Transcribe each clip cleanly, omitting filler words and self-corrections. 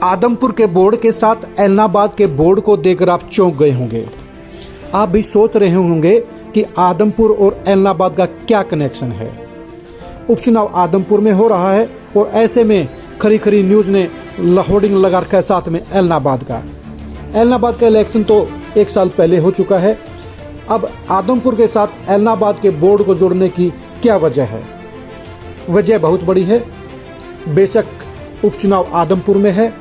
आदमपुर के बोर्ड के साथ एलनाबाद के बोर्ड को देखकर आप चौंक गए होंगे। आप भी सोच रहे होंगे कि आदमपुर और एलनाबाद का क्या कनेक्शन है। उपचुनाव आदमपुर में हो रहा है और ऐसे में खरी खरी न्यूज़ ने होर्डिंग लगा रखा है साथ में एलनाबाद का इलेक्शन तो 1 साल पहले हो चुका है। अब आदमपुर के साथ एलनाबाद के बोर्ड को जोड़ने की क्या वजह है? वजह बहुत बड़ी है। बेशक उपचुनाव आदमपुर में है,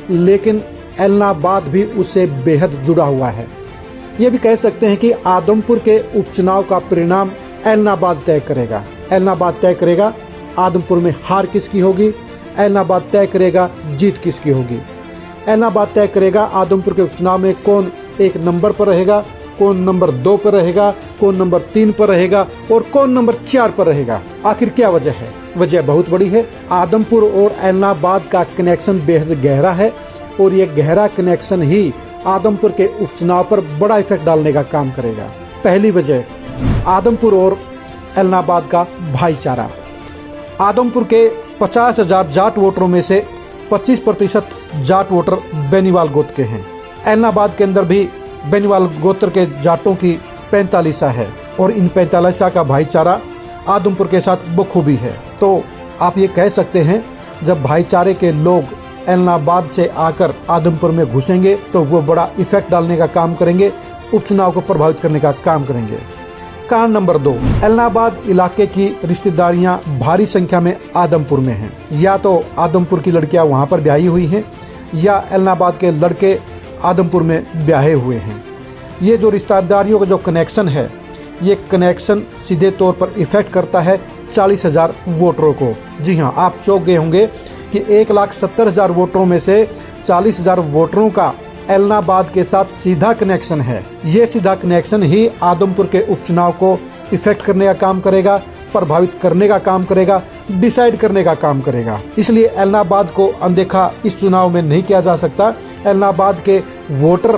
लेकिन एलनाबाद भी उससे बेहद जुड़ा हुआ है। ये भी कह सकते हैं कि आदमपुर के उपचुनाव का परिणाम एलनाबाद तय करेगा। एलनाबाद तय करेगा आदमपुर में हार किसकी होगी, एलनाबाद तय करेगा जीत किसकी होगी। एलनाबाद तय करेगा आदमपुर के उपचुनाव में कौन 1 नंबर पर रहेगा, कौन नंबर 2 पर रहेगा, कौन नंबर 3 पर रहेगा और कौन नंबर 4 पर रहेगा। आखिर क्या वजह है? वजह बहुत बड़ी है। आदमपुर और एलनाबाद का कनेक्शन बेहद गहरा है और ये गहरा कनेक्शन ही आदमपुर के उपचुनाव पर बड़ा इफेक्ट डालने का काम करेगा। पहली वजह, आदमपुर और एलनाबाद का भाईचारा। आदमपुर के 50,000 जाट वोटरों में से 25% जाट वोटर बेनीवाल गोत्र के हैं। एलनाबाद के अंदर भी बेनीवाल गोत्र के जाटों की 45 है और इन 45 का भाईचारा आदमपुर के साथ बखूबी है। तो आप ये कह सकते हैं, जब भाईचारे के लोग एलनाबाद से आकर आदमपुर में घुसेंगे तो वो बड़ा इफेक्ट डालने का काम करेंगे, उपचुनाव को प्रभावित करने का काम करेंगे। कारण नंबर 2, एलनाबाद इलाके की रिश्तेदारियां भारी संख्या में आदमपुर में हैं। या तो आदमपुर की लड़कियां वहां पर ब्याही हुई हैं या एलनाबाद के लड़के आदमपुर में ब्याहे हुए हैं। ये जो रिश्तेदारियों का जो कनेक्शन है, ये कनेक्शन सीधे तौर पर इफेक्ट करता है 40,000 वोटरों को। जी हाँ, आप चौंक गए होंगे कि 1,70,000 वोटरों में से 40,000 वोटरों का एलनाबाद के साथ सीधा कनेक्शन है। ये सीधा कनेक्शन ही आदमपुर के उपचुनाव को इफेक्ट करने का काम करेगा, प्रभावित करने का काम करेगा, डिसाइड करने का काम करेगा। इसलिए एलनाबाद को अनदेखा इस चुनाव में नहीं किया जा सकता। एलनाबाद के वोटर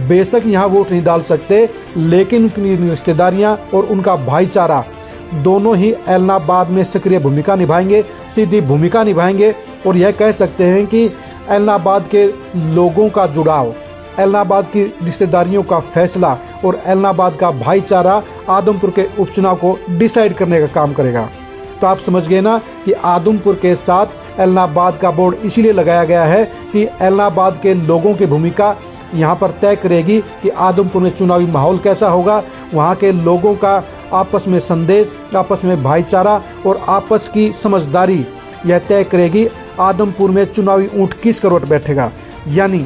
बेशक यहाँ वोट नहीं डाल सकते, लेकिन उनकी रिश्तेदारियाँ और उनका भाईचारा दोनों ही एलनाबाद में सक्रिय भूमिका निभाएंगे, सीधी भूमिका निभाएंगे। और यह कह सकते हैं कि एलनाबाद के लोगों का जुड़ाव, एलनाबाद की रिश्तेदारियों का फैसला और एलनाबाद का भाईचारा आदमपुर के उपचुनाव को डिसाइड करने का काम करेगा। तो आप समझ गए ना कि आदमपुर के साथ एलनाबाद का बोर्ड इसीलिए लगाया गया है कि एलनाबाद के लोगों की भूमिका यहाँ पर तय करेगी कि आदमपुर में चुनावी माहौल कैसा होगा। वहाँ के लोगों का आपस में संदेश, आपस में भाईचारा और आपस की समझदारी यह तय करेगी आदमपुर में चुनावी ऊंट किस करोट बैठेगा। यानी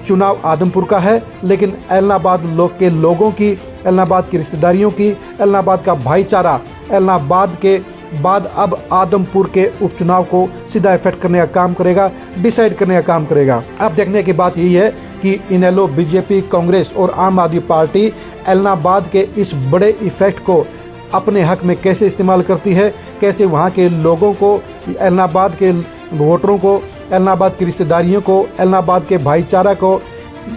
चुनाव आदमपुर का है, लेकिन एलनाबाद के लोगों की, एलनाबाद की रिश्तेदारियों की, एलनाबाद का भाईचारा एलनाबाद के बाद अब आदमपुर के उपचुनाव को सीधा इफेक्ट करने का काम करेगा, डिसाइड करने का काम करेगा। अब देखने की बात यही है कि इनेलो, बीजेपी, कांग्रेस और आम आदमी पार्टी एलनाबाद के इस बड़े इफेक्ट को अपने हक में कैसे इस्तेमाल करती है, कैसे वहाँ के लोगों को, एलनाबाद के वोटरों को, एलनाबाद की रिश्तेदारियों को, एलनाबाद के भाईचारा को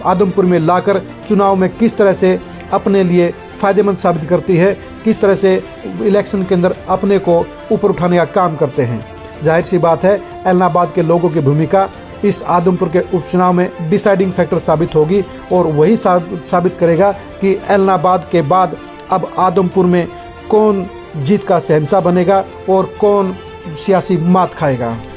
आदमपुर में लाकर चुनाव में किस तरह से अपने लिए फ़ायदेमंद साबित करती है, किस तरह से इलेक्शन के अंदर अपने को ऊपर उठाने का काम करते हैं। जाहिर सी बात है, एलनाबाद के लोगों की भूमिका इस आदमपुर के उपचुनाव में डिसाइडिंग फैक्टर साबित होगी और वही साबित करेगा कि एलनाबाद के बाद अब आदमपुर में कौन जीत का शहंशाह बनेगा और कौन सियासी मात खाएगा।